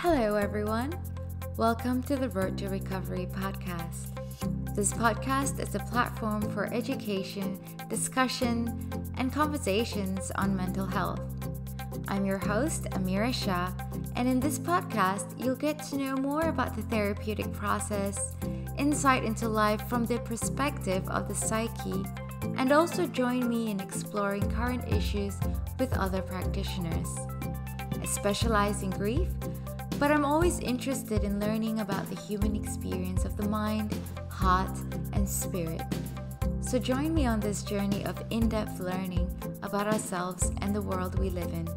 Hello, everyone. Welcome to the Road to Recovery podcast. This podcast is a platform for education, discussion, and conversations on mental health. I'm your host, Amira Shah, and in this podcast, you'll get to know more about the therapeutic process, insight into life from the perspective of the psyche, and also join me in exploring current issues with other practitioners. I specialize in grief, but I'm always interested in learning about the human experience of the mind, heart, and spirit. So join me on this journey of in-depth learning about ourselves and the world we live in.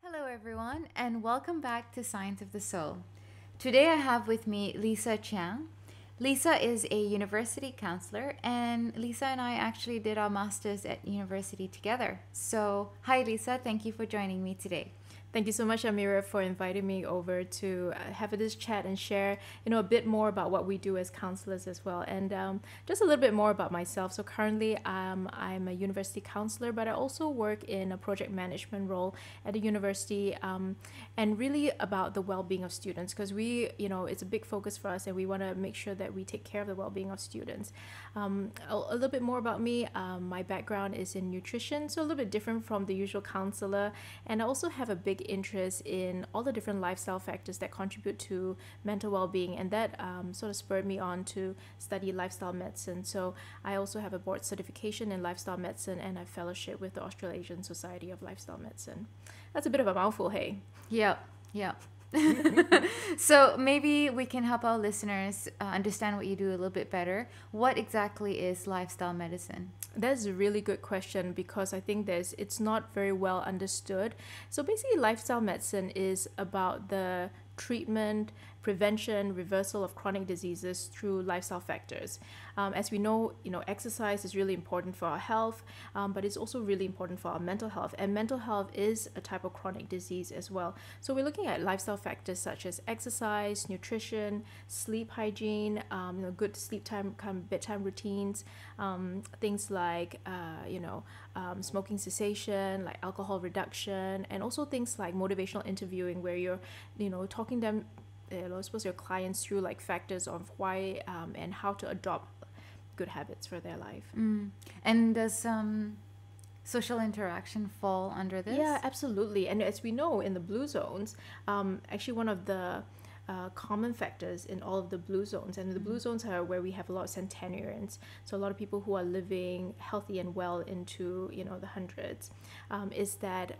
Hello everyone, and welcome back to Science of the Soul. Today I have with me Lisa Chiang. Lisa is a university counselor, and Lisa and I actually did our masters at university together. So, hi Lisa, thank you for joining me today. Thank you so much, Amira, for inviting me over to have this chat and share, a bit more about what we do as counselors as well, and just a little bit more about myself. So currently, I'm a university counselor, but I also work in a project management role at the university, and really about the well-being of students, because it's a big focus for us, and we want to make sure that we take care of the well-being of students. A little bit more about me. My background is in nutrition, so a little bit different from the usual counselor, and I also have a big interest in all the different lifestyle factors that contribute to mental well-being, and that sort of spurred me on to study lifestyle medicine. So I also have a board certification in lifestyle medicine and a fellowship with the Australasian Society of Lifestyle Medicine. That's a bit of a mouthful, hey? Yeah. So maybe we can help our listeners understand what you do a little bit better. What exactly is lifestyle medicine? That's a really good question, because I think it's not very well understood. So basically, lifestyle medicine is about the treatment, prevention, reversal of chronic diseases through lifestyle factors. As we know, exercise is really important for our health, but it's also really important for our mental health. And mental health is a type of chronic disease as well. So we're looking at lifestyle factors such as exercise, nutrition, sleep hygiene, good sleep time, bedtime routines, things like, smoking cessation, like alcohol reduction, and also things like motivational interviewing, where you're, talking them, your clients through like factors of why and how to adopt good habits for their life. And does social interaction fall under this? Yeah, absolutely. And as we know, in the blue zones, actually one of the common factors in all of the blue zones, and the blue zones are where we have a lot of centenarians, so a lot of people who are living healthy and well into the hundreds, is that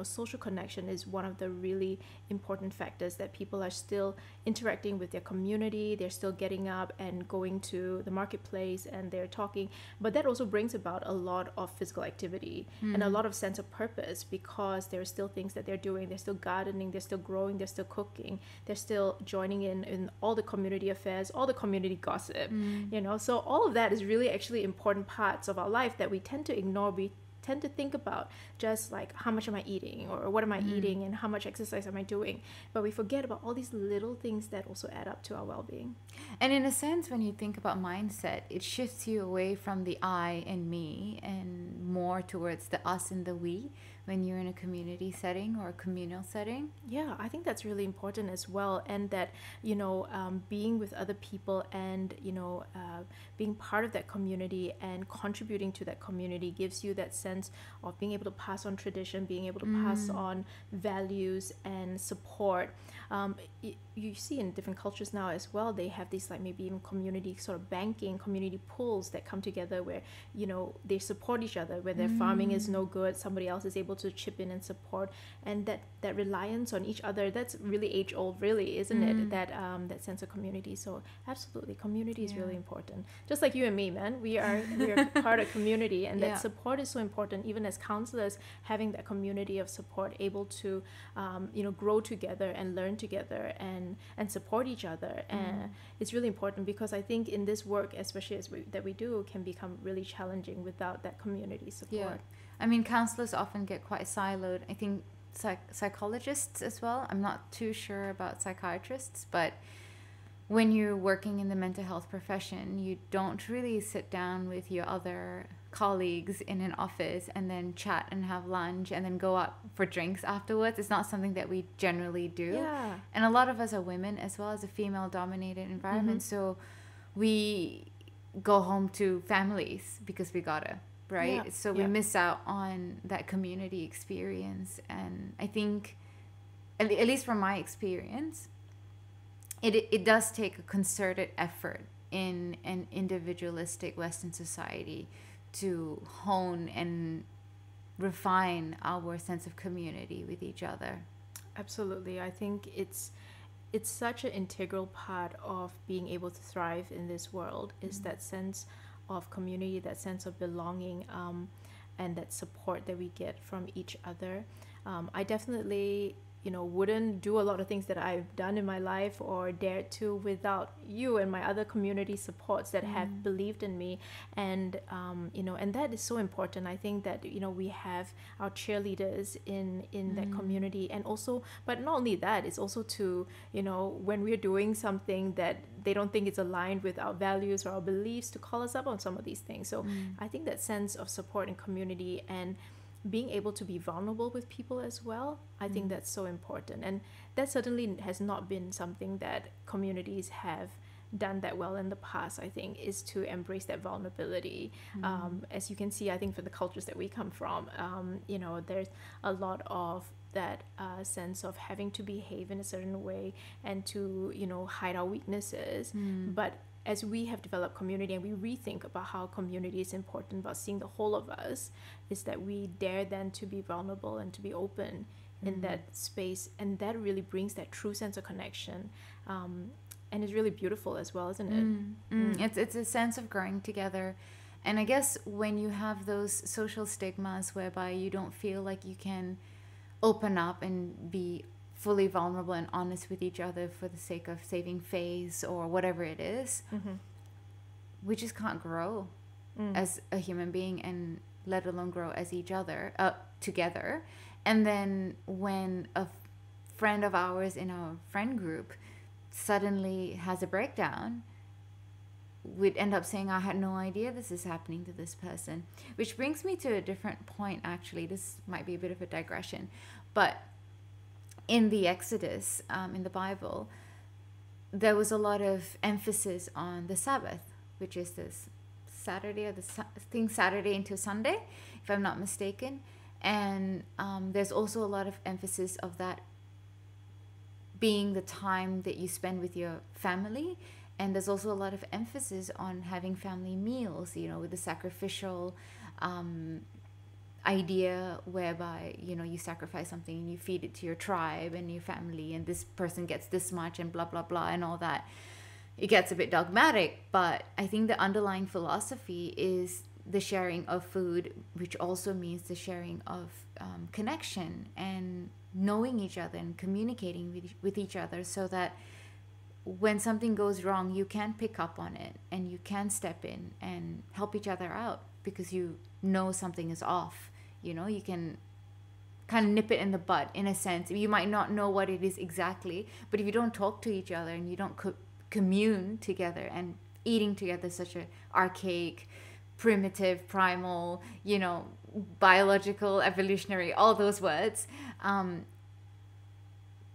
social connection is one of the really important factors, that people are still interacting with their community, they're still getting up and going to the marketplace and they're talking, but that also brings about a lot of physical activity and a lot of sense of purpose, because there are still things that they're doing. They're still gardening, they're still growing, they're still cooking, they're still joining in all the community affairs, all the community gossip, so all of that is really actually important parts of our life that we tend to ignore. We tend to think about just like, how much am I eating, or what am I eating, and how much exercise am I doing, but we forget about all these little things that also add up to our well-being. And in a sense, when you think about mindset, it shifts you away from the I and me and more towards the us and the we when you're in a community setting or a communal setting. Yeah, I think that's really important as well, and that being with other people and being part of that community and contributing to that community gives you that sense of being able to pass on tradition, being able to pass on values and support. You see in different cultures now as well, they have these like maybe even community sort of banking, community pools that come together where they support each other. Where their farming is no good, somebody else is able to chip in and support, and that reliance on each other, that's really age old, really, isn't it? That sense of community. So absolutely, community is really important. Just like you and me, man, we are part of community, and that support is so important. Even as counselors, having that community of support, able to grow together and learn together and support each other, and it's really important, because I think in this work, especially that we do, can become really challenging without that community support. Yeah, I mean, counselors often get quite siloed. I think psychologists as well. I'm not too sure about psychiatrists, but when you're working in the mental health profession, you don't really sit down with your other colleagues in an office and then chat and have lunch and then go out for drinks afterwards. It's not something that we generally do. Yeah. And a lot of us are women as well, as a female dominated environment. So we go home to families because we gotta, right? Yeah. So we miss out on that community experience. And I think, at least from my experience, it does take a concerted effort in an individualistic Western society to hone and refine our sense of community with each other. Absolutely. I think it's such an integral part of being able to thrive in this world, is that sense of community, that sense of belonging, and that support that we get from each other. I definitely, wouldn't do a lot of things that I've done in my life or dared to without you and my other community supports that have believed in me. And, and that is so important. I think that, we have our cheerleaders in that community. And also, but not only that, it's also to, when we're doing something that they don't think it's aligned with our values or our beliefs, to call us up on some of these things. So I think that sense of support and community and being able to be vulnerable with people as well, I think that's so important. And that certainly has not been something that communities have done that well in the past, I think, is to embrace that vulnerability. As you can see, I think for the cultures that we come from, there's a lot of that sense of having to behave in a certain way and to, hide our weaknesses. But as we have developed community and we rethink about how community is important, about seeing the whole of us, is that we dare then to be vulnerable and to be open in that space. And that really brings that true sense of connection. And it's really beautiful as well, isn't it? It's a sense of growing together. And I guess when you have those social stigmas whereby you don't feel like you can open up and be fully vulnerable and honest with each other for the sake of saving face or whatever it is, we just can't grow as a human being, and let alone grow as each other together. And then when a friend of ours in our friend group suddenly has a breakdown, we'd end up saying, I had no idea this is happening to this person. Which brings me to a different point, actually. This might be a bit of a digression, but in the Exodus, in the Bible, there was a lot of emphasis on the Sabbath, which is this Saturday, or Saturday into Sunday, if I'm not mistaken. And there's also a lot of emphasis of that being the time that you spend with your family. And there's also a lot of emphasis on having family meals, with the sacrificial idea whereby you sacrifice something and you feed it to your tribe and your family, and this person gets this much and blah blah blah and all that. It gets a bit dogmatic, but I think the underlying philosophy is the sharing of food, which also means the sharing of connection and knowing each other and communicating with each other, so that when something goes wrong, you can pick up on it and you can step in and help each other out because you know something is off. You can kind of nip it in the bud, in a sense. You might not know what it is exactly, but if you don't talk to each other and you don't commune together, and eating together is such an archaic, primitive, primal, biological, evolutionary, all those words,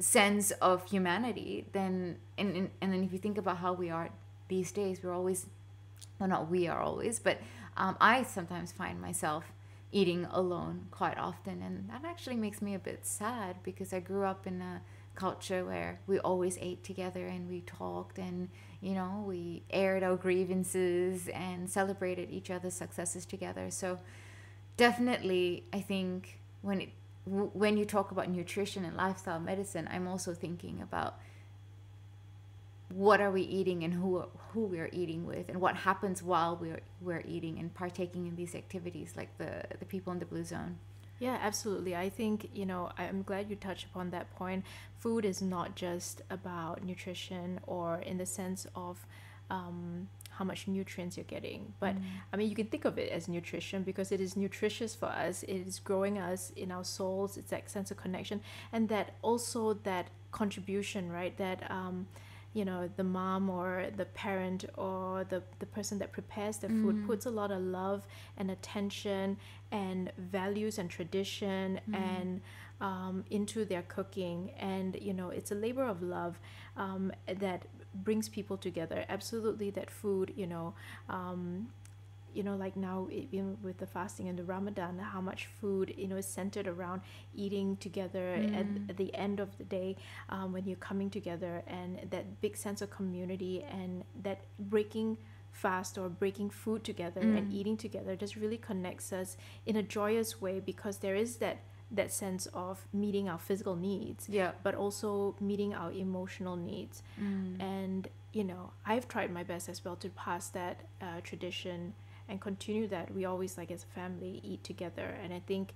sense of humanity, then and then if you think about how we are these days, we're always, well, not we are always, but I sometimes find myself eating alone quite often, and that actually makes me a bit sad, because I grew up in a culture where we always ate together and we talked and we aired our grievances and celebrated each other's successes together. So definitely, I think when you talk about nutrition and lifestyle medicine, I'm also thinking about what are we eating and who we're eating with, and what happens while we're eating and partaking in these activities, like the people in the blue zone. Yeah, absolutely. I think, I'm glad you touched upon that point. Food is not just about nutrition, or in the sense of how much nutrients you're getting. But I mean, you can think of it as nutrition because it is nutritious for us. It is growing us in our souls. It's that sense of connection, and that also that contribution, right? That the mom or the parent or the person that prepares the food puts a lot of love and attention and values and tradition and into their cooking. And it's a labor of love that brings people together. Absolutely, that food, like now, even with the fasting and the Ramadan, how much food, is centered around eating together at the end of the day, when you're coming together, and that big sense of community, and that breaking fast or breaking food together and eating together just really connects us in a joyous way, because there is that sense of meeting our physical needs, but also meeting our emotional needs. And I've tried my best as well to pass that tradition and continue that. We always, like, as a family, eat together. And I think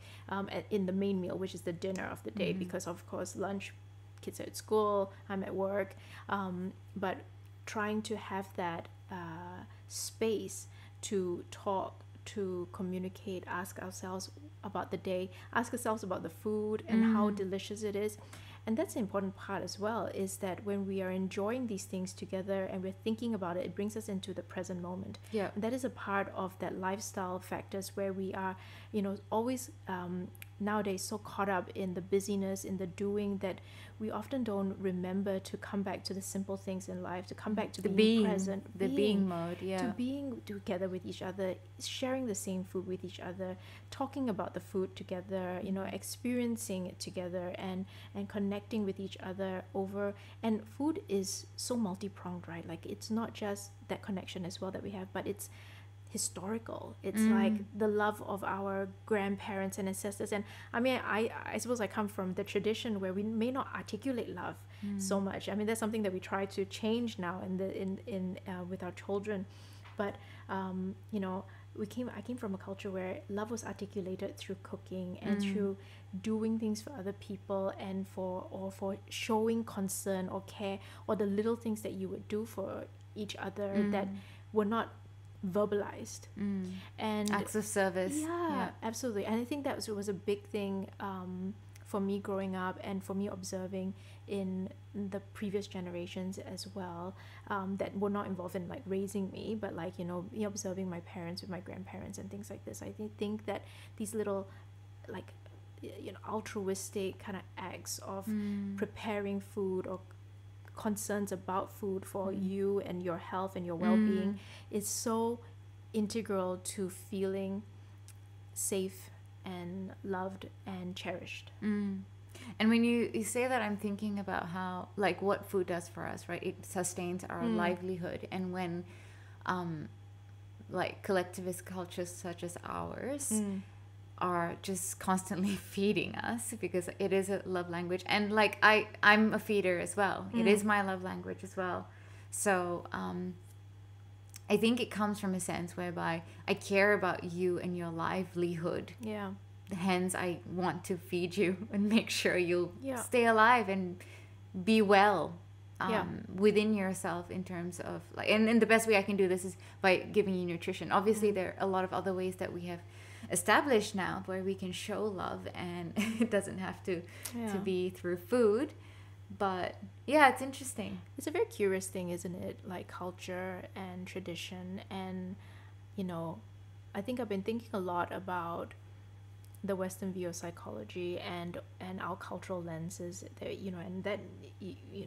in the main meal, which is the dinner of the day, because of course lunch, kids are at school, I'm at work, but trying to have that space to talk, to communicate, ask ourselves about the day, ask ourselves about the food and how delicious it is. And that's the important part as well, is that when we are enjoying these things together and we're thinking about it, it brings us into the present moment. And that is a part of that lifestyle factors, where we are, always nowadays so caught up in the busyness, in the doing, that we often don't remember to come back to the simple things in life, to come back to being present, the being mode, to being together with each other, sharing the same food with each other, talking about the food together, experiencing it together, and connecting with each other over. And food is so multi-pronged, right? Like, it's not just that connection as well that we have, but it's historical. It's like the love of our grandparents and ancestors. And I mean, I suppose I come from the tradition where we may not articulate love so much. I mean, that's something that we try to change now in with our children. But I came from a culture where love was articulated through cooking and through doing things for other people, and for showing concern or care, or the little things that you would do for each other that were not verbalized. And acts of service. Absolutely. And I think that was a big thing for me growing up, and for me observing in the previous generations as well, that were not involved in like raising me, but like me observing my parents with my grandparents and things like this. I think that these little, like, altruistic kind of acts of preparing food, or concerns about food for you and your health and your well-being, is so integral to feeling safe and loved and cherished. And when you say that, I'm thinking about how, like, what food does for us, right? It sustains our livelihood. And when like collectivist cultures such as ours are just constantly feeding us, because it is a love language, and like I'm a feeder as well. It is my love language as well. So I think it comes from a sense whereby I care about you and your livelihood. Hence I want to feed you and make sure you'll stay alive and be well within yourself, in terms of like, and the best way I can do this is by giving you nutrition. Obviously there are a lot of other ways that we have established now where we can show love, and it doesn't have to be through food. But yeah, it's interesting. It's a very curious thing, isn't it? Like culture and tradition. And I think I've been thinking a lot about the Western view of psychology and our cultural lenses that, and that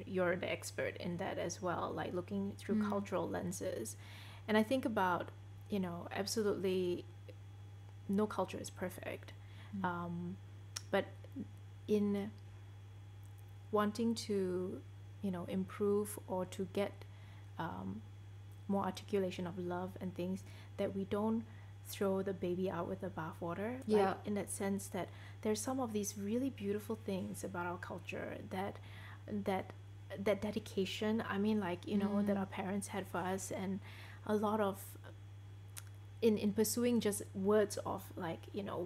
you're the expert in that as well, like looking through cultural lenses. And I think about, absolutely no culture is perfect, but in wanting to improve or to get more articulation of love and things, that we don't throw the baby out with the bathwater. Like, in that sense, that there's some of these really beautiful things about our culture, that dedication, I mean, like, that our parents had for us, and a lot of in pursuing just words of, like,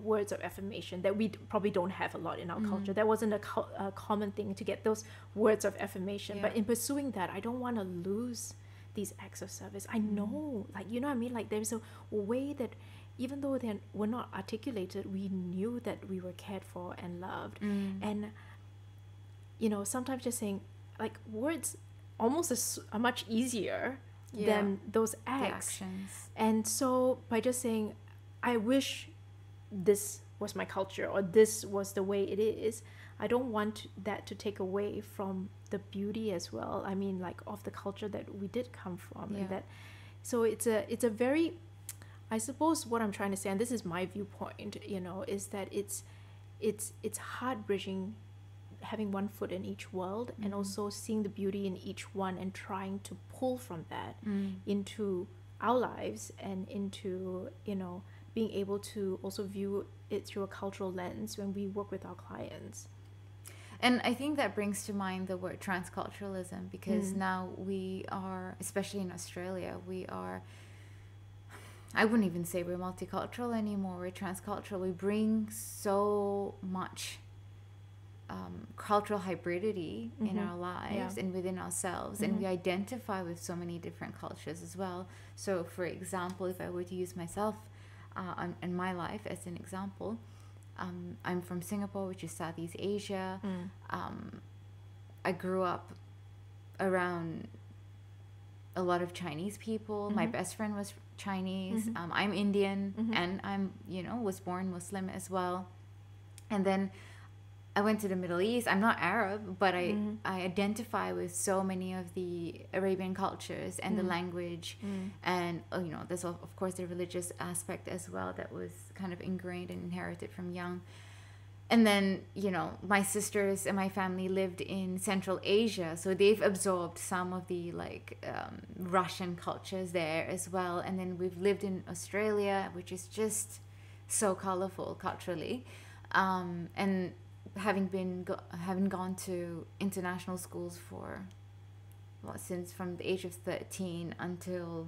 words of affirmation that we probably don't have a lot in our culture. That wasn't a common thing to get those words of affirmation. But in pursuing that, I don't want to lose these acts of service. I know, like, what I mean? Like, there's a way that even though they were not articulated, we knew that we were cared for and loved. And sometimes just saying, like, words almost a much easier than those acts. Actions. And so by just saying, I wish this was my culture, or this was the way it is, I don't want that to take away from the beauty as well. I mean, like, of the culture that we did come from. And that, so it's a very, I suppose what I'm trying to say, and this is my viewpoint, you know, is that it's heart bridging, having one foot in each world, and also seeing the beauty in each one, and trying to pull from that into our lives, and into, you know, being able to also view it through a cultural lens when we work with our clients. And I think that brings to mind the word transculturalism, because now we are, especially in Australia, we are, I wouldn't even say we're multicultural anymore, we're transcultural. We bring so much cultural hybridity in our lives and within ourselves, and we identify with so many different cultures as well. So for example, if I were to use myself in my life as an example, I'm from Singapore, which is Southeast Asia. I grew up around a lot of Chinese people. My best friend was Chinese. I'm Indian, and I'm, you know, was born Muslim as well. And then I went to the Middle East. I'm not Arab, but I identify with so many of the Arabian cultures and the language, and you know, there's of course the religious aspect as well that was kind of ingrained and inherited from young. And then, you know, my sisters and my family lived in Central Asia, so they've absorbed some of the like Russian cultures there as well. And then we've lived in Australia, which is just so colorful culturally, and having gone to international schools for since from the age of 13 until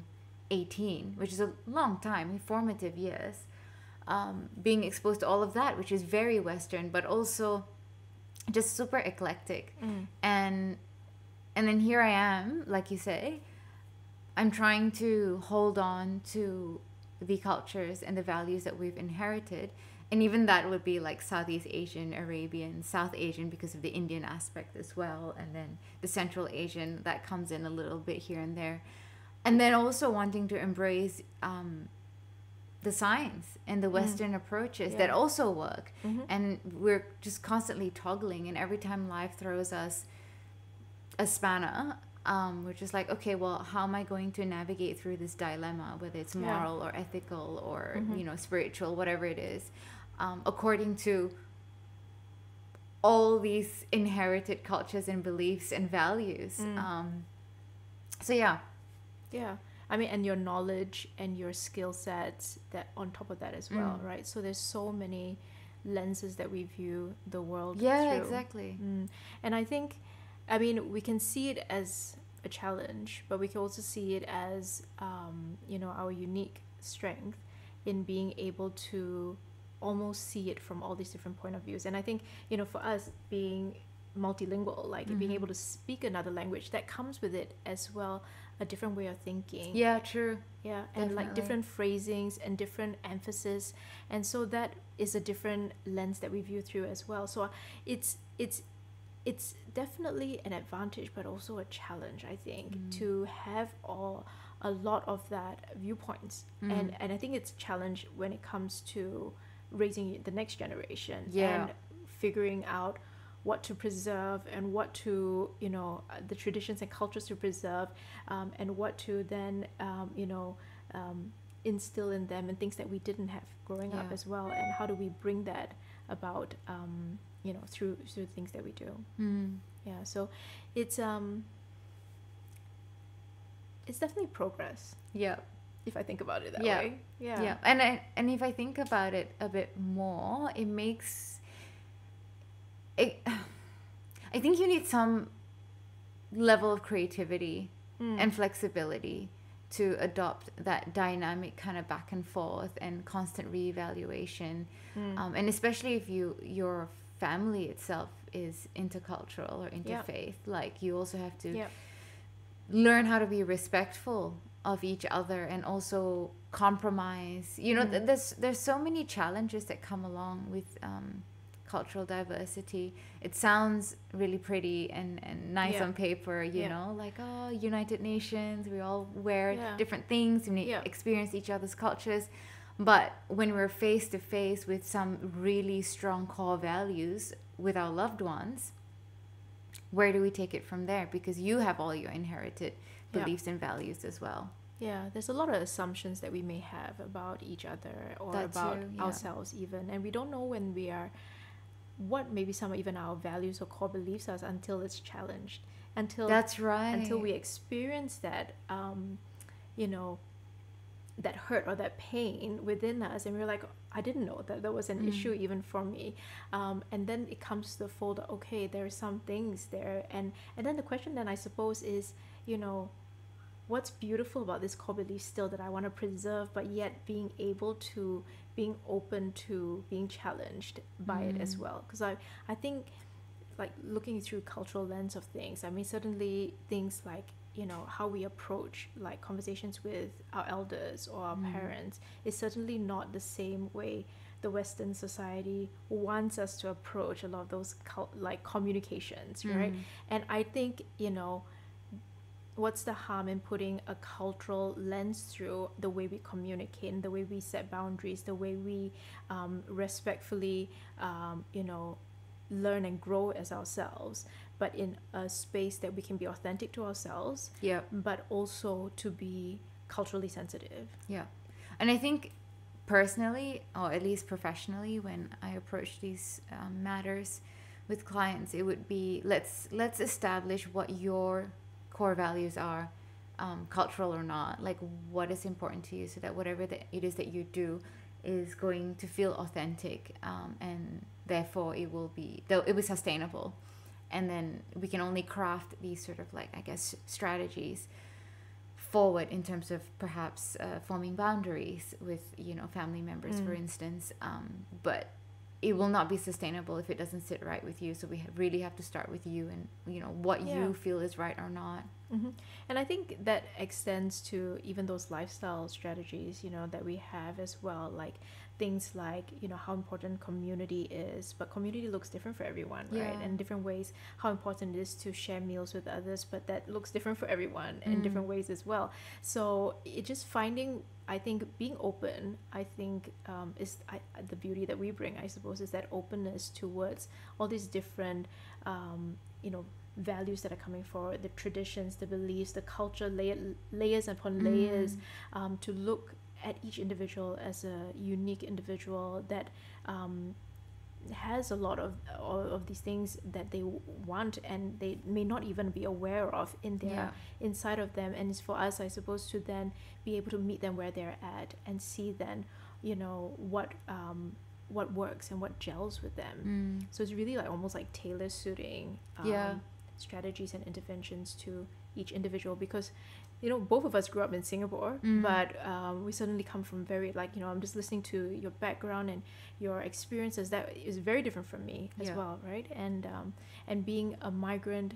18, which is a long time, formative years, being exposed to all of that, which is very Western, but also just super eclectic. And then here I am, like you say, I'm trying to hold on to the cultures and the values that we've inherited. And even that would be like Southeast Asian, Arabian, South Asian, because of the Indian aspect as well. And then the Central Asian, that comes in a little bit here and there. And then also wanting to embrace the science and the Western approaches that also work. And we're just constantly toggling. And every time life throws us a spanner, we're just like, okay, well, how am I going to navigate through this dilemma, whether it's moral or ethical or, you know, spiritual, whatever it is, according to all these inherited cultures and beliefs and values. So yeah. I mean, and your knowledge and your skill sets that on top of that as well, right? So there's so many lenses that we view the world through. Exactly. And I think, I mean, we can see it as a challenge, but we can also see it as, you know, our unique strength in being able to almost see it from all these different point of views. And I think, you know, for us being multilingual, like being able to speak another language, that comes with it as well, a different way of thinking. Yeah, true. Yeah, and definitely. Like different phrasings and different emphasis, and so that is a different lens that we view through as well. So it's definitely an advantage, but also a challenge, I think, to have a lot of that viewpoints. And I think it's a challenge when it comes to raising the next generation and figuring out what to preserve and what to, you know, the traditions and cultures to preserve, and what to then, you know, instill in them, and things that we didn't have growing up as well. And how do we bring that about, you know, through things that we do. Yeah, so it's definitely progress. Yeah, if I think about it that way. Yeah. And if I think about it a bit more, it makes it, I think you need some level of creativity and flexibility to adopt that dynamic kind of back and forth and constant reevaluation, and especially if your family itself is intercultural or interfaith, like you also have to learn how to be respectful of each other and also compromise. You know, there's so many challenges that come along with cultural diversity. It sounds really pretty and nice Yeah. on paper, you Yeah. know, like, oh, United Nations, we all wear Yeah. different things and we Yeah. experience each other's cultures. But when we're face to face with some really strong core values with our loved ones, where do we take it from there? Because you have all your inherited Yeah. beliefs and values as well. Yeah, there's a lot of assumptions that we may have about each other or That about too, yeah. ourselves even, and we don't know when we are what maybe some even our values or core beliefs are until it's challenged, until That's right. until we experience that you know, that hurt or that pain within us, and we're like, I didn't know that there was an issue even for me, and then it comes to the fold, okay, there are some things there, and then the question then I suppose is, you know, what's beautiful about this core belief still that I want to preserve, but yet being open to being challenged by it as well. Because I think, like, looking through cultural lens of things, I mean, certainly things like, you know, how we approach like conversations with our elders or our parents is certainly not the same way the Western society wants us to approach a lot of those like communications, right? And I think, you know, what's the harm in putting a cultural lens through the way we communicate and the way we set boundaries, the way we respectfully, you know, learn and grow as ourselves, but in a space that we can be authentic to ourselves, but also to be culturally sensitive. Yeah. And I think personally, or at least professionally, when I approach these matters with clients, it would be, let's establish what your core values are, cultural or not, like what is important to you, so that whatever that it is that you do is going to feel authentic, and therefore it will be sustainable. And then we can only craft these sort of, like, I guess, strategies forward in terms of perhaps forming boundaries with, you know, family members, for instance, but it will not be sustainable if it doesn't sit right with you. So we really have to start with you and, you know, what you feel is right or not. And I think that extends to even those lifestyle strategies, you know, that we have as well, like things like, you know, how important community is, but community looks different for everyone, right? And different ways, how important it is to share meals with others, but that looks different for everyone in different ways as well. So it just finding, I think, being open, I think, is the beauty that we bring, I suppose, is that openness towards all these different, you know, values that are coming forward, the traditions, the beliefs, the culture, layers upon layers, to look at each individual as a unique individual that has a lot of these things that they want and they may not even be aware of in their inside of them. And it's for us, I suppose, to then be able to meet them where they're at and see then, you know, what works and what gels with them. So it's really like almost like tailor suiting strategies and interventions to each individual, because, you know, both of us grew up in Singapore, but we certainly come from very, like, you know, I'm just listening to your background and your experiences, that is very different from me as well, right? And being a migrant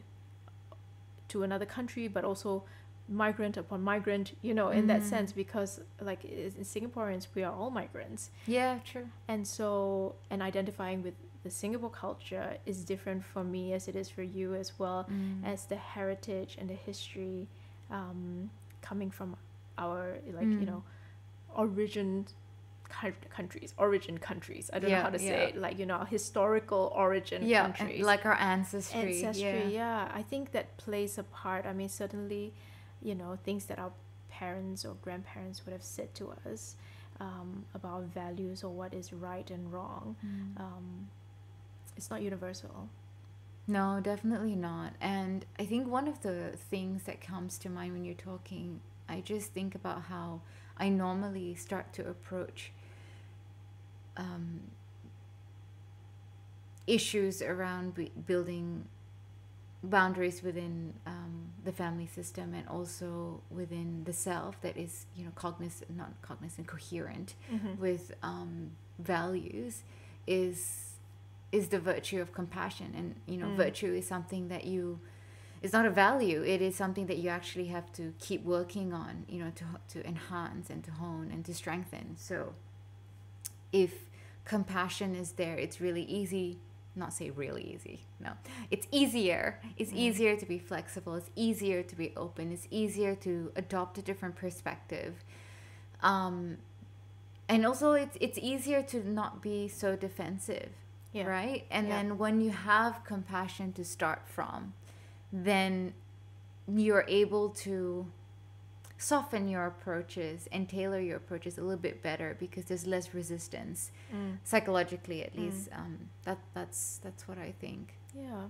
to another country, but also migrant upon migrant, you know, in that sense, because like as Singaporeans, we are all migrants. Yeah, true. And so, and identifying with the Singapore culture is different for me as it is for you as well, as the heritage and the history coming from our, like, you know, origin countries. I don't know how to say it, like, you know, historical origin countries. Like our ancestry. I think that plays a part. I mean, certainly, you know, things that our parents or grandparents would have said to us about values or what is right and wrong. It's not universal. No, definitely not. And I think one of the things that comes to mind when you're talking, I just think about how I normally start to approach issues around building boundaries within the family system, and also within the self that is, you know, coherent with values, is the virtue of compassion. And, you know, virtue is something that it's not a value, it is something that you actually have to keep working on, you know, to enhance and to hone and to strengthen. So if compassion is there, it's really easy not say really easy, no, it's easier. It's easier to be flexible. It's easier to be open. It's easier to adopt a different perspective. And also it's easier to not be so defensive, right? And then when you have compassion to start from, then you're able to soften your approaches and tailor your approaches a little bit better, because there's less resistance, psychologically at least. That's what I think. Yeah,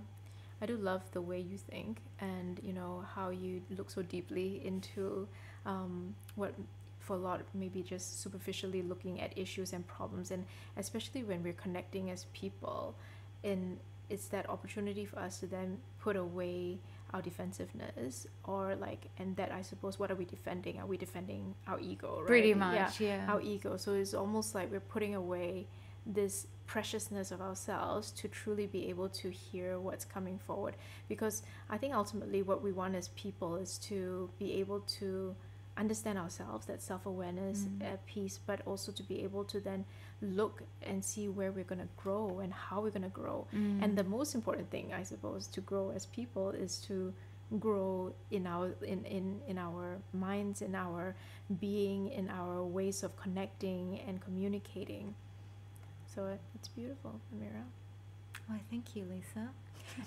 I do love the way you think, and you know how you look so deeply into what for a lot maybe just superficially looking at issues and problems, and especially when we're connecting as people, and it's that opportunity for us to then put away our defensiveness, or like, and that I suppose, what are we defending? Are we defending our ego, right? Pretty much, yeah. Our ego. So it's almost like we're putting away this preciousness of ourselves to truly be able to hear what's coming forward, because I think ultimately what we want as people is to be able to understand ourselves, that self-awareness, piece, but also to be able to then look and see where we're going to grow and how we're going to grow. And the most important thing, I suppose, to grow as people is to grow in our in our minds, in our being, in our ways of connecting and communicating. So it's beautiful, Amira. Well, thank you, Lisa.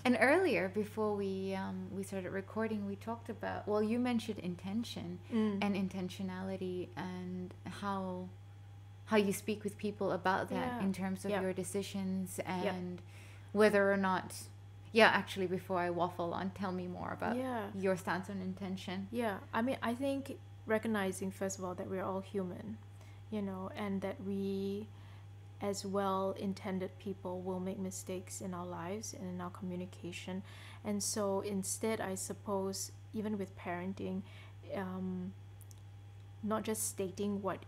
And earlier, before we started recording, we talked about, well, you mentioned intention and intentionality, and how you speak with people about that in terms of your decisions, and whether or not, actually, before I waffle on, tell me more about your stance on intention. I mean, I think recognizing, first of all, that we're all human, you know, and that we, as well-intended people, will make mistakes in our lives and in our communication. And so instead, I suppose, even with parenting, not just stating what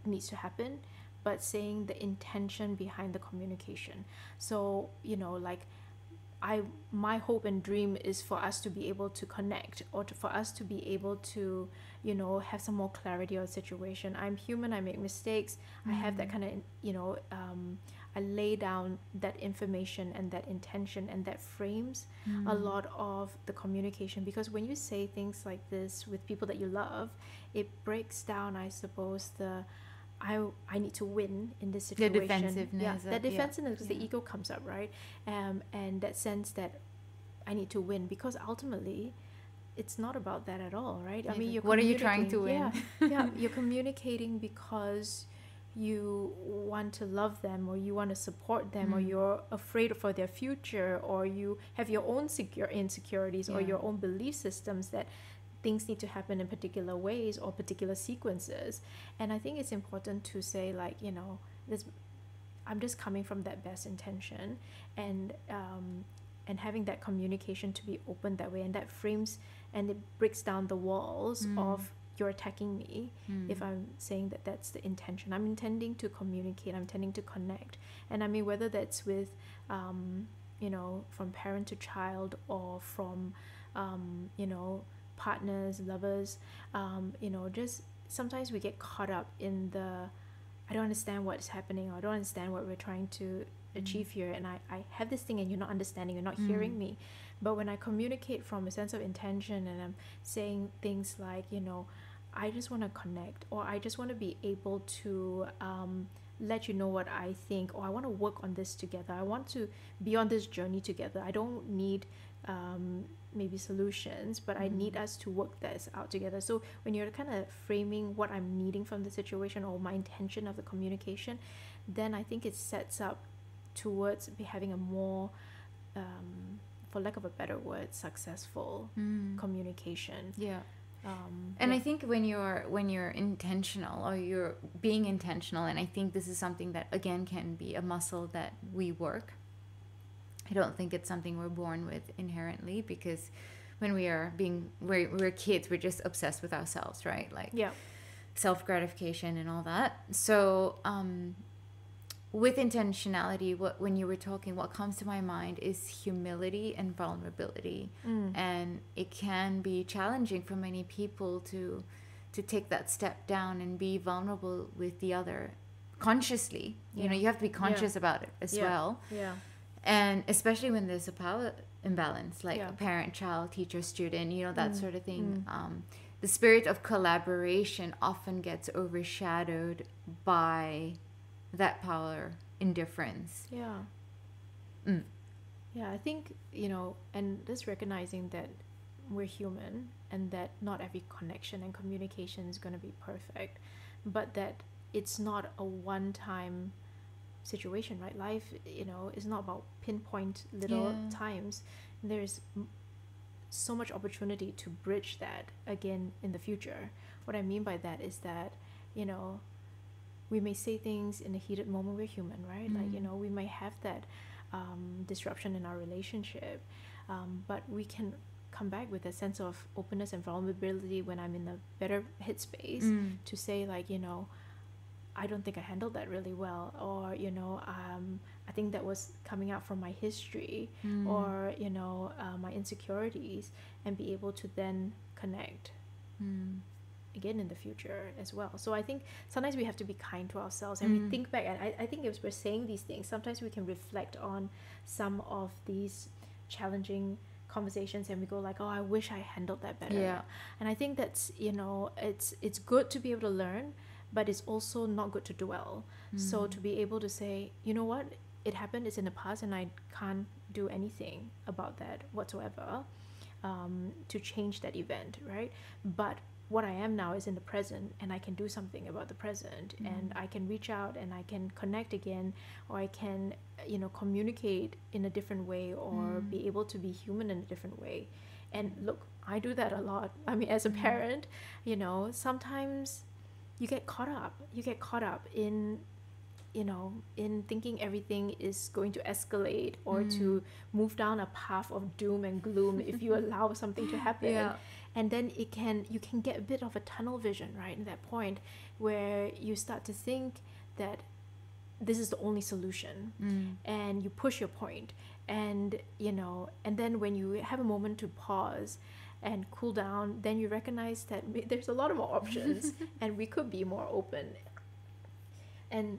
needs to happen, but saying the intention behind the communication. So, you know, like, my hope and dream is for us to be able to connect, or for us to be able to, you know, have some more clarity on the situation. I'm human, I make mistakes, I have that kind of, you know, I lay down that information and that intention, and that frames a lot of the communication. Because when you say things like this with people that you love, it breaks down, I suppose, I need to win in this situation. The defensiveness. That defensiveness, because the ego comes up, right? And that sense that I need to win, because ultimately, it's not about that at all, right? I mean, what are you trying to win? You're communicating because you want to love them, or you want to support them, or you're afraid for their future, or you have your own insecurities, or your own belief systems that things need to happen in particular ways or particular sequences. And I think it's important to say, like, you know, I'm just coming from that best intention, and having that communication to be open that way, and that frames and it breaks down the walls of you're attacking me if I'm saying that that's the intention. I'm intending to communicate, I'm intending to connect. And I mean, whether that's with you know, from parent to child, or from you know, partners, lovers, you know, just sometimes we get caught up in the, I don't understand what's happening, or I don't understand what we're trying to achieve here, and I have this thing and you're not understanding, you're not hearing me. But when I communicate from a sense of intention, and I'm saying things like, you know, I just want to connect, or I just want to be able to let you know what I think, or I want to work on this together, I want to be on this journey together. I don't need maybe solutions, but I need us to work this out together. So when you're kind of framing what I'm needing from the situation, or my intention of the communication, then I think it sets up towards having a more for lack of a better word, successful communication. And I think when you're intentional, or you're being intentional, and I think this is something that, again, can be a muscle that we work. I don't think it's something we're born with inherently, because when we're kids, we're just obsessed with ourselves, right? Like self-gratification and all that. So with intentionality, when you were talking, what comes to my mind is humility and vulnerability. And it can be challenging for many people to take that step down and be vulnerable with the other consciously. You know, you have to be conscious about it as well. And especially when there's a power imbalance, like Yeah. parent, child, teacher, student, that sort of thing. The spirit of collaboration often gets overshadowed by that power indifference. Yeah. Mm. Yeah, I think, and just recognizing that we're human and that not every connection and communication is going to be perfect, but that it's not a one-time situation, right? Life, is not about pinpoint little times. There's so much opportunity to bridge that again in the future. What I mean by that is that, we may say things in a heated moment. We're human, right? Like, we may have that disruption in our relationship, but we can come back with a sense of openness and vulnerability when I'm in a better headspace to say, like, I don't think I handled that really well, or I think that was coming out from my history, or my insecurities, and be able to then connect again in the future as well. So I think sometimes we have to be kind to ourselves, and we think back, and I think if we're saying these things, sometimes we can reflect on some of these challenging conversations, and we go like, oh, I wish I handled that better. And I think that's, it's good to be able to learn, but it's also not good to dwell. So to be able to say, you know what, it happened, it's in the past, and I can't do anything about that whatsoever to change that event, right? But what I am now is in the present, and I can do something about the present, and I can reach out and I can connect again, or I can, communicate in a different way, or be able to be human in a different way. And look, I do that a lot. I mean, as a parent, sometimes you get caught up in in thinking everything is going to escalate or to move down a path of doom and gloom if you allow something to happen. And then you can get a bit of a tunnel vision, right, at that point, where you start to think that this is the only solution, and you push your point, and and then when you have a moment to pause and cool down, then you recognize that there's a lot of more options and we could be more open, and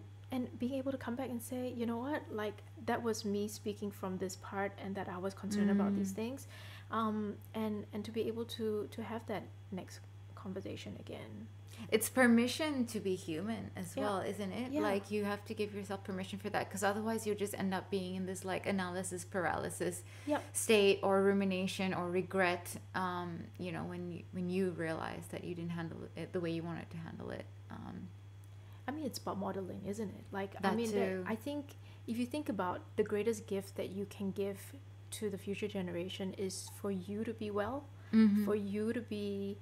being able to come back and say, you know what, like, that was me speaking from this part, and that I was concerned about these things, and to be able to have that next conversation again. It's permission to be human as well, isn't it? Like, you have to give yourself permission for that, because otherwise you'll just end up being in this like analysis paralysis state, or rumination, or regret, when you realize that you didn't handle it the way you wanted to handle it. I mean, it's about modeling, isn't it? Like, That I mean, too. I think if you think about the greatest gift that you can give to the future generation is for you to be well, for you to be,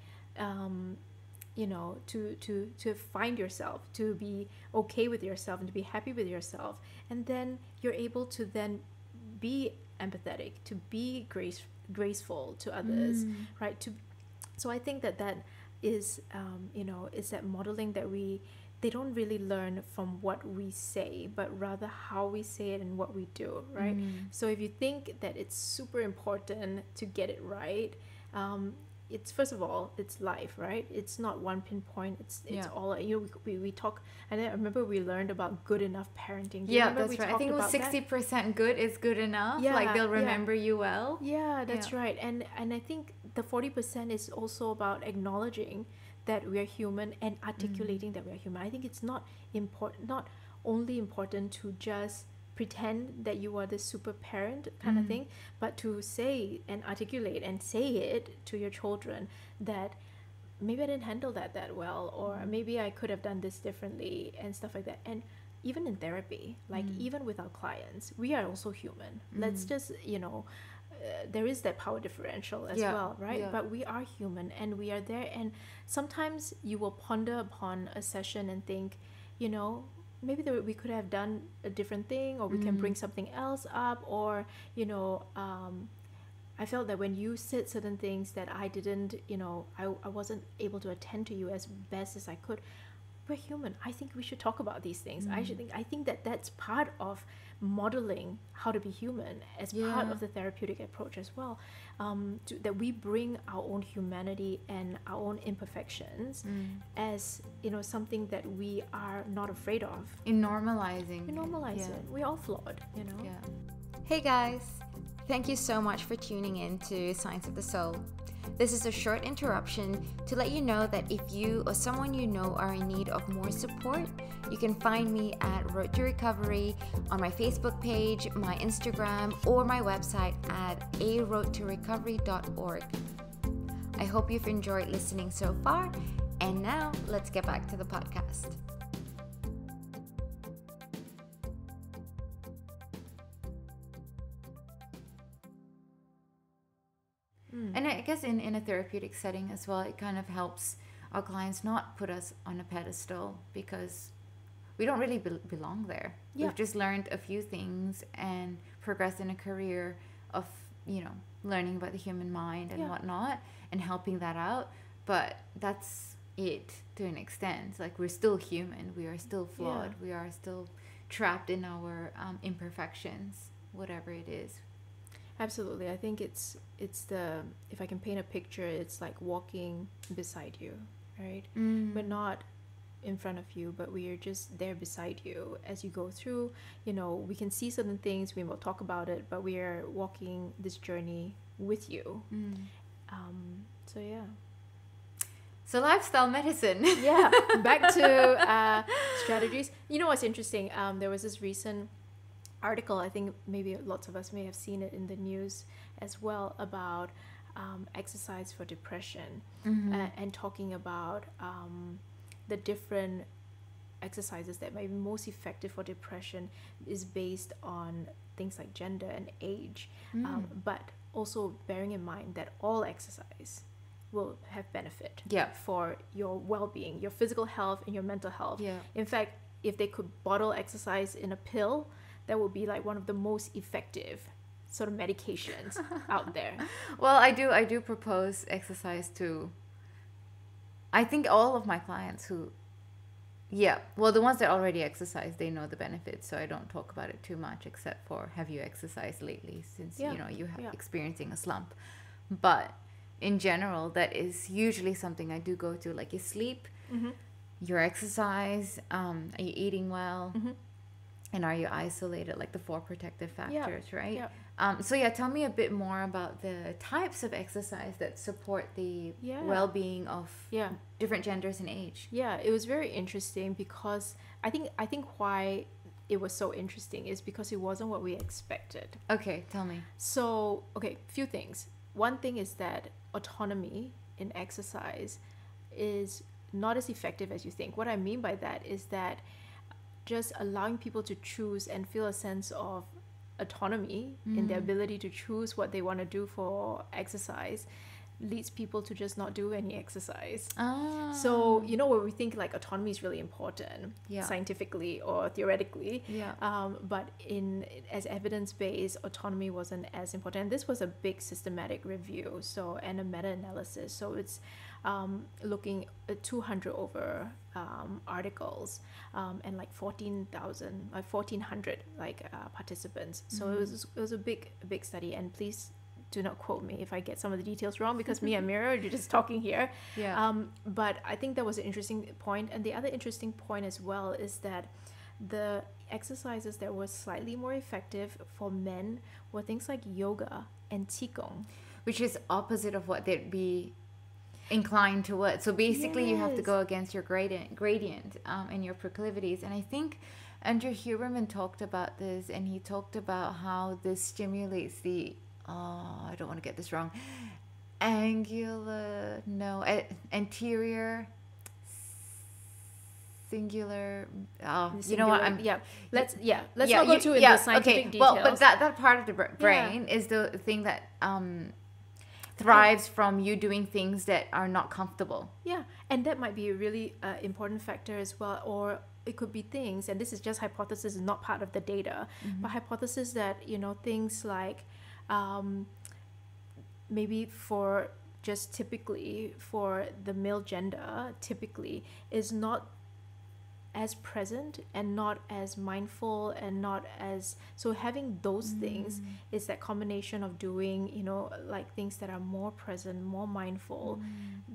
to find yourself, to be okay with yourself, and to be happy with yourself. And then you're able to then be empathetic, to be graceful to others, right? So I think that is, is that modeling that they don't really learn from what we say, but rather how we say it and what we do, right? So if you think that it's super important to get it right, it's, first of all, it's life, right? It's not one pinpoint. It's all, we talk, and I remember we learned about good enough parenting. That's right. I think it was 60% good is good enough. Like, they'll remember you well. That's right. And I think the 40% is also about acknowledging that we are human and articulating that we are human. I think it's not only important to just pretend that you are the super parent kind of thing, but to say and articulate and say it to your children that maybe I didn't handle that well, or maybe I could have done this differently, and stuff like that. And even in therapy, like even with our clients, we are also human. Let's just, there is that power differential as well, right? But we are human, and we are there, and sometimes you will ponder upon a session and think, maybe we could have done a different thing, or we can bring something else up, or I felt that when you said certain things that I didn't, I wasn't able to attend to you as best as I could. We're human. I think we should talk about these things. I think that that's part of modeling how to be human, as part of the therapeutic approach as well, that we bring our own humanity and our own imperfections as something that we are not afraid of. In normalizing We normalize it. We're all flawed, Hey guys! Thank you so much for tuning in to Science of the Soul. This is a short interruption to let you know that if you or someone you know are in need of more support, you can find me at Road to Recovery on my Facebook page, my Instagram, or my website at aroadtorecovery.org. I hope you've enjoyed listening so far, and now let's get back to the podcast. And I guess in a therapeutic setting as well, it kind of helps our clients not put us on a pedestal because we don't really belong there. Yeah. We've just learned a few things and progressed in a career of, learning about the human mind and whatnot and helping that out. But that's it to an extent. Like, we're still human. We are still flawed. We are still trapped in our imperfections, whatever it is. Absolutely. I think it's the, if I can paint a picture, it's like walking beside you, right? We're not in front of you, but we are just there beside you as you go through. We can see certain things, we will talk about it, but we are walking this journey with you. So lifestyle medicine. Yeah, back to strategies. What's interesting? There was this recent article, I think maybe lots of us may have seen it in the news as well, about exercise for depression, and talking about the different exercises that may be most effective for depression is based on things like gender and age, but also bearing in mind that all exercise will have benefit for your well-being, your physical health and your mental health. In fact, if they could bottle exercise in a pill, that would be like one of the most effective sort of medications out there. Well, I do propose exercise to, I think, all of my clients who, the ones that already exercise, they know the benefits, so I don't talk about it too much, except for, have you exercised lately, since you have experiencing a slump. But in general, that is usually something I do go to, like your sleep, your exercise, are you eating well, and are you isolated, like the 4 protective factors, right? Tell me a bit more about the types of exercise that support the well-being of different genders and age. It was very interesting because I think why it was so interesting is because it wasn't what we expected. Okay, tell me. So, few things. One thing is that autonomy in exercise is not as effective as you think. What I mean by that is that just allowing people to choose and feel a sense of autonomy in their ability to choose what they want to do for exercise leads people to just not do any exercise. So, where we think like autonomy is really important scientifically or theoretically, but as evidence-based, autonomy wasn't as important. And this was a big systematic review, and a meta-analysis. So it's looking at 200 over articles, and like 1,400 participants. So it was a big study, and please do not quote me if I get some of the details wrong, because me and Mira are just talking here. But I think that was an interesting point. And the other interesting point as well is that the exercises that were slightly more effective for men were things like yoga and qigong, which is opposite of what they'd be inclined towards. So basically you have to go against your gradient and your proclivities. And I think Andrew Huberman talked about this, and he talked about how this stimulates the I don't want to get this wrong, anterior singular, you know what, let's not go into the scientific details. Well, but that part of the brain is the thing that thrives from you doing things that are not comfortable. And that might be a really important factor as well. Or it could be things, and this is just hypothesis, is not part of the data, but hypothesis that things like maybe for just typically for the male gender typically is not as present and not as mindful and not as, so having those things is that combination of doing like things that are more present, more mindful,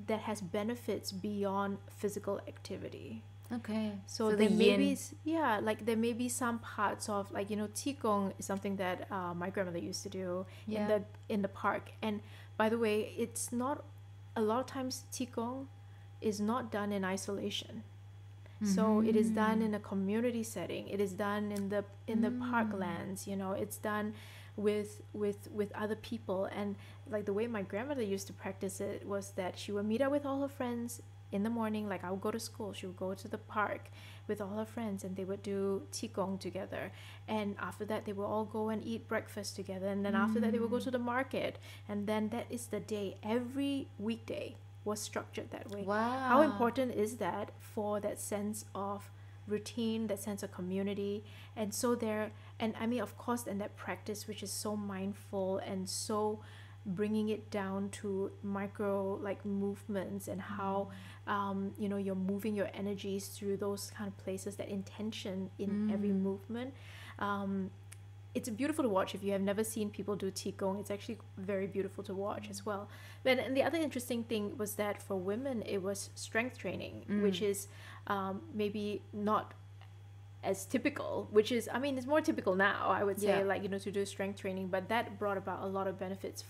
that has benefits beyond physical activity. Okay. So the there may be, yin. like there may be some parts of, like, qigong is something that my grandmother used to do Yeah. in the park. And by the way, it's not, a lot of times qigong is not done in isolation. So it is done in a community setting. It is done in the parklands. It's done with other people. And like the way my grandmother used to practice it was that she would meet up with all her friends in the morning. Like, I would go to school, she would go to the park with all her friends, and they would do qigong together. And after that, they would all go and eat breakfast together. And then after that, they would go to the market. And then that is the day. Every weekday was structured that way. Wow. How important is that for that sense of routine, that sense of community? And so and I mean, of course, and that practice, which is so mindful and so bringing it down to micro, like, movements, and how you're moving your energies through those kind of places, that intention in every movement. It's beautiful to watch. If you have never seen people do qigong, it's actually very beautiful to watch as well. And the other interesting thing was that for women, it was strength training, which is maybe not as typical, which is, I mean, it's more typical now, I would say, like, to do strength training. But that brought about a lot of benefits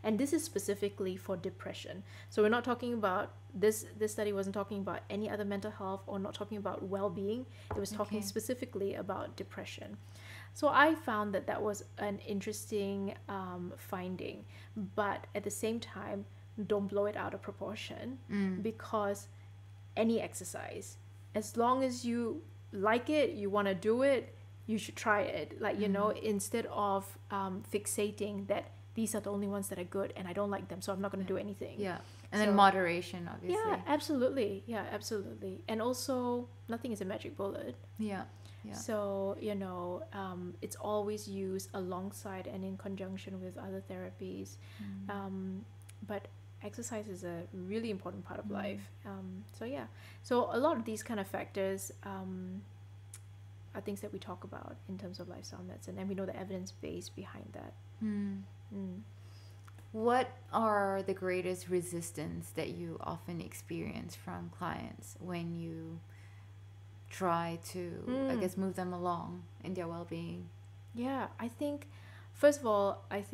and this is specifically for depression. So we're not talking about, this study wasn't talking about any other mental health, or not talking about well-being. It was talking specifically about depression. So I found that was an interesting finding. But at the same time, don't blow it out of proportion, because any exercise, as long as you like it, you want to do it, you should try it. Like, instead of fixating that these are the only ones that are good and I don't like them, so I'm not going to do anything. Yeah. And then moderation, obviously. Yeah, absolutely. Yeah, absolutely. And also, nothing is a magic bullet. Yeah. Yeah. So, it's always used alongside and in conjunction with other therapies. But exercise is a really important part of life. So a lot of these kind of factors are things that we talk about in terms of lifestyle medicine, and we know the evidence base behind that. What are the greatest resistance that you often experience from clients when you try to, I guess, move them along in their well-being? Yeah, I think, first of all, I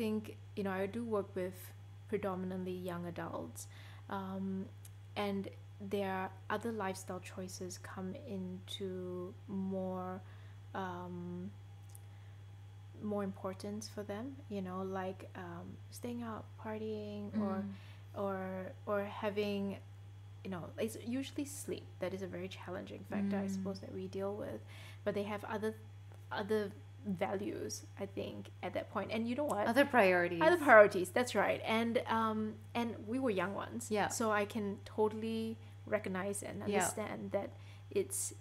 do work with predominantly young adults, and their other lifestyle choices come into more importance for them, like staying out, partying, or having, it's usually sleep that is a very challenging factor, I suppose, that we deal with. But they have other values, I think, at that point. And you know what? Other priorities, that's right. And we were young ones. Yeah. So I can totally recognize and understand that it's,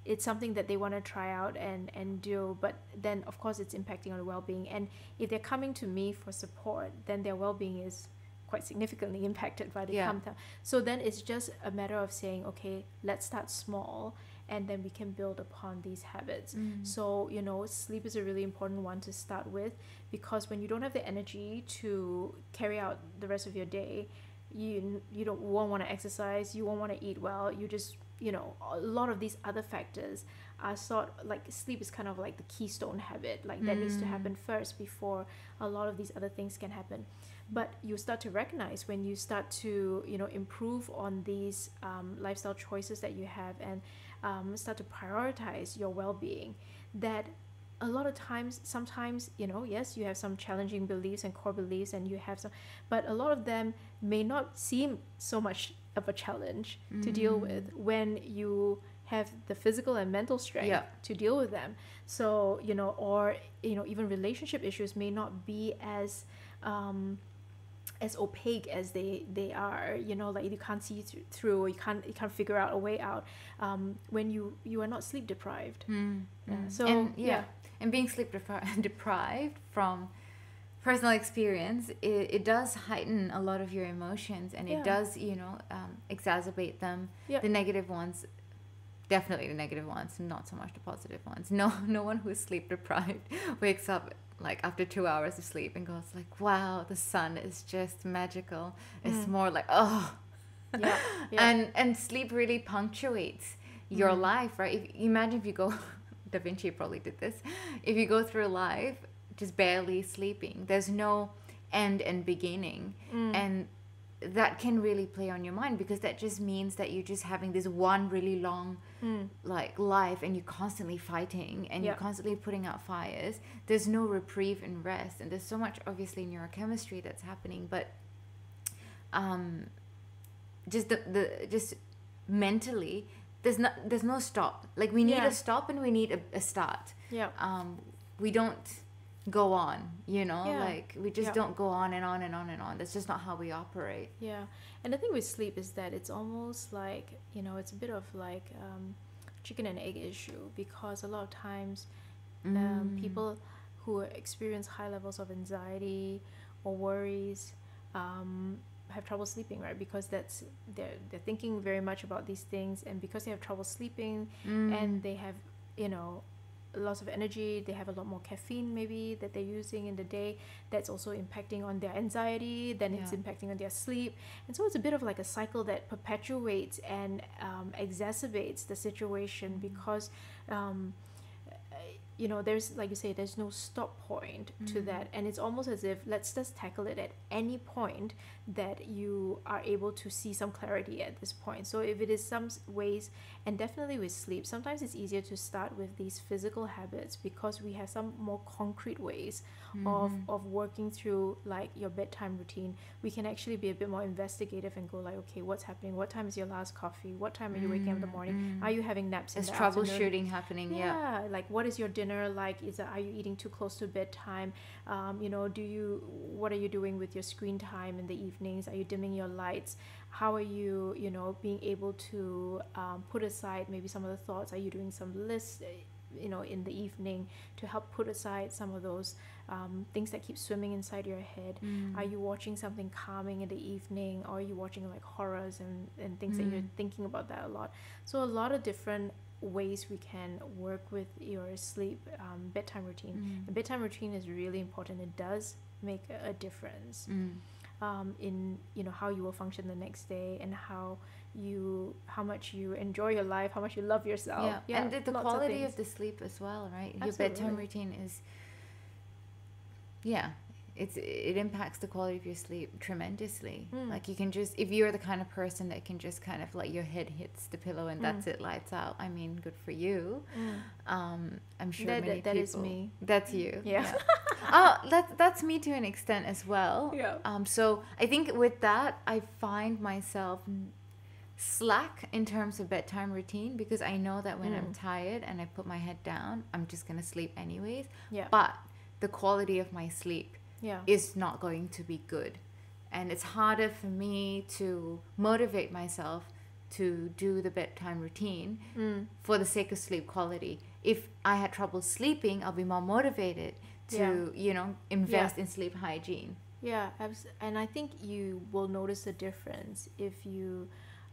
it's something that they want to try out and do. But then, of course, it's impacting on the well-being. And if they're coming to me for support, then their well-being is quite significantly impacted by the come down. So then it's just a matter of saying, okay, let's start small, and then we can build upon these habits. So, sleep is a really important one to start with, because when you don't have the energy to carry out the rest of your day, you won't want to exercise, you won't want to eat well, you just, a lot of these other factors are like sleep is kind of like the keystone habit, like that needs to happen first before a lot of these other things can happen. But you start to recognize, when you start to improve on these lifestyle choices that you have, and start to prioritize your well-being, that a lot of times, sometimes, yes, you have some challenging beliefs and core beliefs, and you have some, but a lot of them may not seem so much of a challenge to deal with when you have the physical and mental strength to deal with them. So, or, even relationship issues may not be as opaque as they are, like you can't see through, or you can't figure out a way out when you are not sleep deprived. And being sleep deprived, from personal experience, it does heighten a lot of your emotions, and it does exacerbate them. The negative ones, definitely the negative ones, not so much the positive ones. No one who is sleep deprived wakes up like after 2 hours of sleep and goes like, wow, the sun is just magical. It's more like, oh. And sleep really punctuates your life, right? Imagine if you go, Da Vinci probably did this, if you go through life just barely sleeping, there's no end and beginning. And that can really play on your mind, because that just means that you're just having this one really long like life, and you're constantly fighting, and you're constantly putting out fires. There's no reprieve and rest, and there's so much obviously neurochemistry that's happening, but just just mentally there's no stop. Like we need a stop, and we need a start. We don't go on, like we just don't go on and on and on and on. That's just not how we operate. And the thing with sleep is that it's almost like, it's a bit of like chicken and egg issue, because a lot of times people who experience high levels of anxiety or worries have trouble sleeping, right? Because they're thinking very much about these things, and because they have trouble sleeping and they have lots of energy, they have a lot more caffeine maybe that they're using in the day, that's also impacting on their anxiety, then it's impacting on their sleep. And so it's a bit of like a cycle that perpetuates and exacerbates the situation, because there's, like you say, there's no stop point to that, and it's almost as if let's just tackle it at any point that you are able to see some clarity at this point. So if it is some ways, and definitely with sleep, sometimes it's easier to start with these physical habits, because we have some more concrete ways of working through like your bedtime routine. We can actually be a bit more investigative and go like, okay, what's happening? What time is your last coffee? What time are you waking up in the morning? Are you having naps in the afternoon? There's troubleshooting happening. Like what is your dinner like? Are you eating too close to bedtime? What are you doing with your screen time in the evenings? Are you dimming your lights? How are you being able to put aside maybe some of the thoughts? Are you doing some lists in the evening to help put aside some of those things that keep swimming inside your head? Are you watching something calming in the evening, or are you watching like horrors and things that you're thinking about that a lot? So a lot of different ways we can work with your sleep bedtime routine. And bedtime routine is really important. It does make a difference in how you will function the next day, and how much you enjoy your life, how much you love yourself. And the quality of the sleep as well, right? Absolutely. Your bedtime routine is it impacts the quality of your sleep tremendously. Like you can just, if you're the kind of person that can just kind of like your head hits the pillow and that's it, lights out, I mean, good for you. I'm sure many people. That is me. That's you. That's me to an extent as well. So I think with that, I find myself slack in terms of bedtime routine, because I know that when I'm tired and I put my head down, I'm just gonna sleep anyways. But the quality of my sleep is not going to be good, and it's harder for me to motivate myself to do the bedtime routine for the sake of sleep quality. If I had trouble sleeping, I'll be more motivated to invest in sleep hygiene. And I think you will notice a difference if you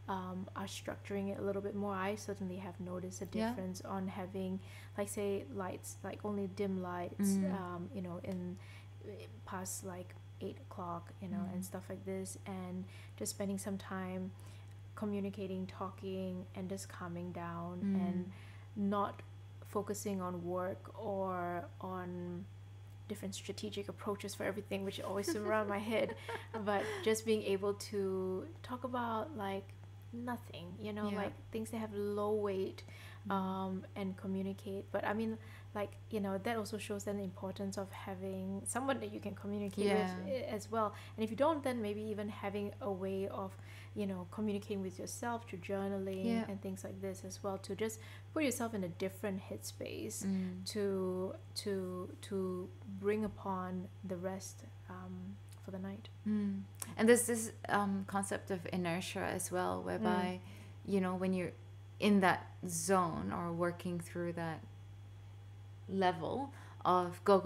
are structuring it a little bit more. I certainly have noticed a difference on having, like, say, lights, like only dim lights in past like 8 o'clock and stuff like this, and just spending some time communicating, talking, and just calming down, and not focusing on work or on different strategic approaches for everything, which always swim around my head, but just being able to talk about like nothing, like things that have low weight, and communicate. But I mean, like, that also shows then the importance of having someone that you can communicate with as well. And if you don't, then maybe even having a way of communicating with yourself through journaling and things like this as well, to just put yourself in a different headspace to bring upon the rest for the night. And there's this concept of inertia as well, whereby when you're in that zone or working through that level of go,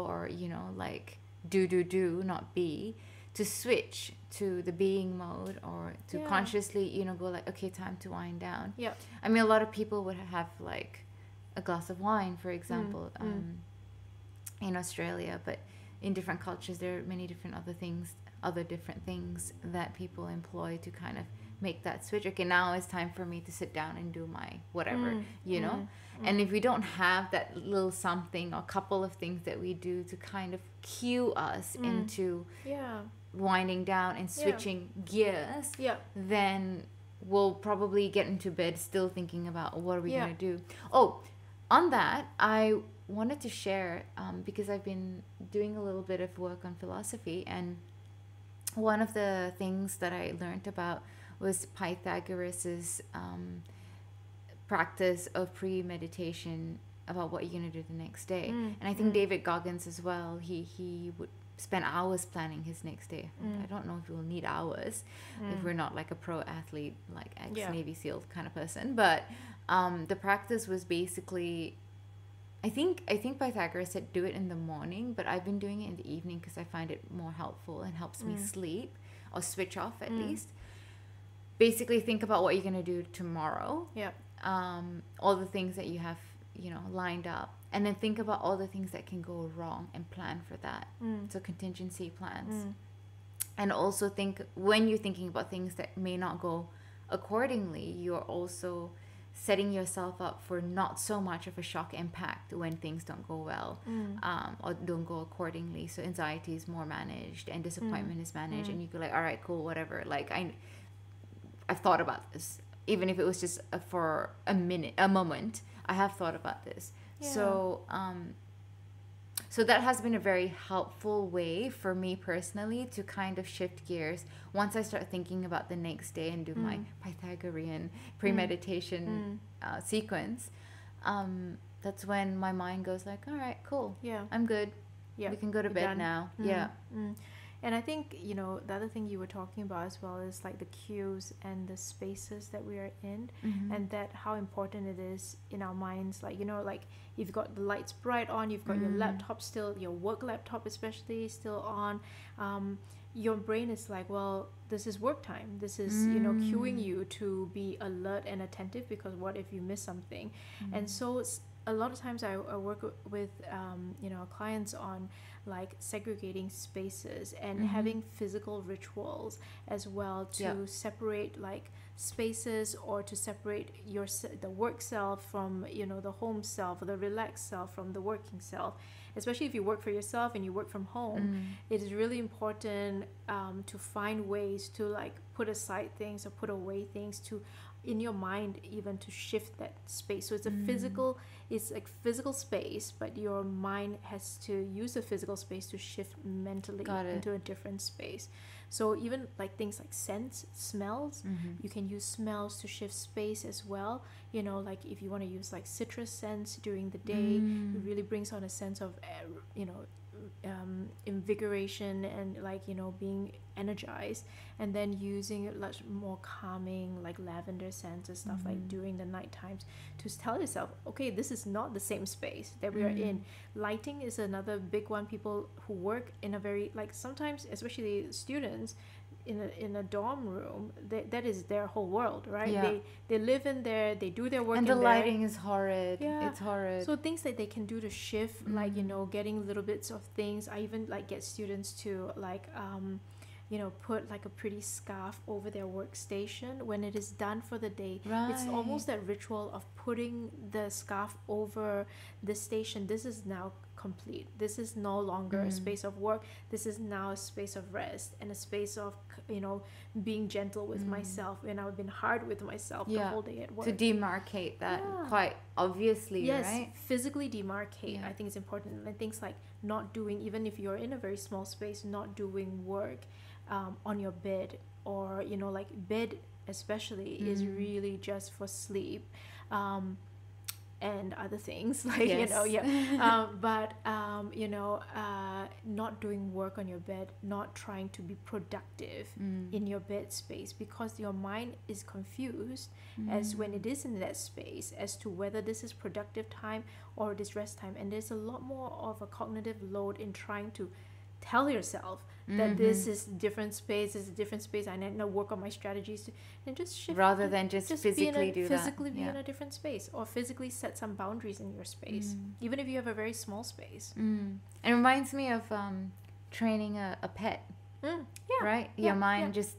or like do, not be, to switch to the being mode, or to consciously go like, okay, time to wind down. I mean, a lot of people would have like a glass of wine, for example, in Australia, but in different cultures there are many different other different things that people employ to kind of make that switch. Okay, now it's time for me to sit down and do my whatever, you know. And if we don't have that little something or couple of things that we do to kind of cue us into winding down and switching gears, then we'll probably get into bed still thinking about what are we going to do. Oh, on that, I wanted to share, because I've been doing a little bit of work on philosophy, and one of the things that I learned about was Pythagoras's practice of pre-meditation about what you're going to do the next day. And I think David Goggins as well, he would spend hours planning his next day. I don't know if we'll need hours if we're not like a pro athlete, like ex-Navy SEAL kind of person. But the practice was basically, I think Pythagoras said do it in the morning, but I've been doing it in the evening because I find it more helpful and helps me sleep or switch off at least. Basically think about what you're going to do tomorrow. All the things that you have, you know, lined up, and then think about all the things that can go wrong and plan for that. So contingency plans. And also think, when you're thinking about things that may not go accordingly, you're also setting yourself up for not so much of a shock impact when things don't go well, or don't go accordingly. So anxiety is more managed and disappointment is managed, and you go like, all right, cool, whatever. Like I've thought about this, even if it was just for a moment. I have thought about this. So so that has been a very helpful way for me personally to kind of shift gears once I start thinking about the next day and do my Pythagorean premeditation sequence. That's when my mind goes like, all right, cool, I'm good, we can go to bed now. And I think, you know, the other thing you were talking about as well is like the cues and the spaces that we are in, and that how important it is in our minds. Like, you know, like you've got the lights bright on, you've got your laptop still, your work laptop especially still on. Your brain is like, well, this is work time. This is, you know, cueing you to be alert and attentive, because what if you miss something? And so a lot of times I work with, you know, clients on like segregating spaces and having physical rituals as well to separate like spaces, or to separate the work self from, you know, the home self, or the relaxed self from the working self. Especially if you work for yourself and you work from home, it is really important to find ways to like put aside things or put away things to, in your mind, even to shift that space. So it's it's like physical space, but your mind has to use the physical space to shift mentally into a different space. So even like things like scents, smells, you can use smells to shift space as well. You know, like if you want to use like citrus scents during the day, it really brings on a sense of, you know, invigoration and like, you know, being energized. And then using much more calming like lavender scents and stuff like during the night times to tell yourself, okay, this is not the same space that we are in. Lighting is another big one. People who work in a very, like, sometimes especially students in a dorm room, that is their whole world, right? They live in there, they do their work and in the there. lighting is horrid. It's horrid. So things that they can do to shift, like, you know, getting little bits of things. I even like get students to like you know, put like a pretty scarf over their workstation when it is done for the day. It's almost that ritual of putting the scarf over the station. This is now complete. This is no longer a space of work. This is now a space of rest and a space of, you know, being gentle with myself. And I've been hard with myself the whole day at work. To demarcate that quite obviously, right? Physically demarcate. I think it's important. And things like not doing, even if you're in a very small space, not doing work on your bed, or, you know, like bed especially is really just for sleep. And other things like, you know, but you know, not doing work on your bed, not trying to be productive in your bed space, because your mind is confused as when it is in that space as to whether this is productive time or it is rest time. And there's a lot more of a cognitive load in trying to tell yourself that this is different space, is a different space. I need to work on my strategies and just shift, rather than just physically be in a different space, or physically set some boundaries in your space, even if you have a very small space. It reminds me of training a pet, right? Your mind just,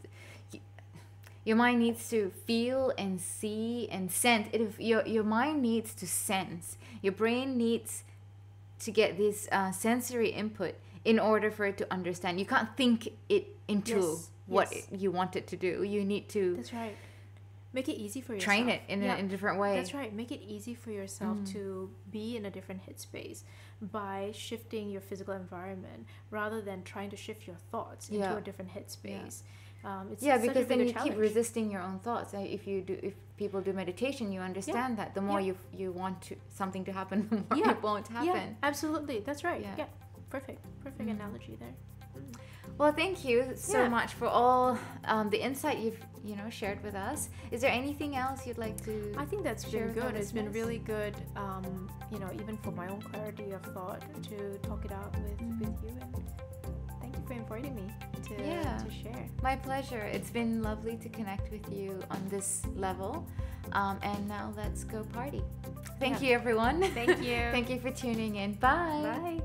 Your mind needs to feel and see and sense. Your mind needs to sense. Your brain needs to get this sensory input in order for it to understand. You can't think it into what you want it to do. You need to... That's right. Make it easy for yourself. Train it in a different way. That's right. Make it easy for yourself to be in a different headspace by shifting your physical environment rather than trying to shift your thoughts into a different headspace. Because then you keep resisting your own thoughts. If people do meditation, you understand that the more you want something to happen, the more it won't happen. Yeah, absolutely. That's right. Yeah. Perfect analogy there. Well, thank you so much for all the insight you've shared with us. Is there anything else you'd like to? I think that's been good. It's been really good. Even for my own clarity of thought, to talk it out with you. And thank you for inviting me to share. My pleasure. It's been lovely to connect with you on this level. And now let's go party. Thank you, everyone. Thank you. Thank you for tuning in. Bye. Bye.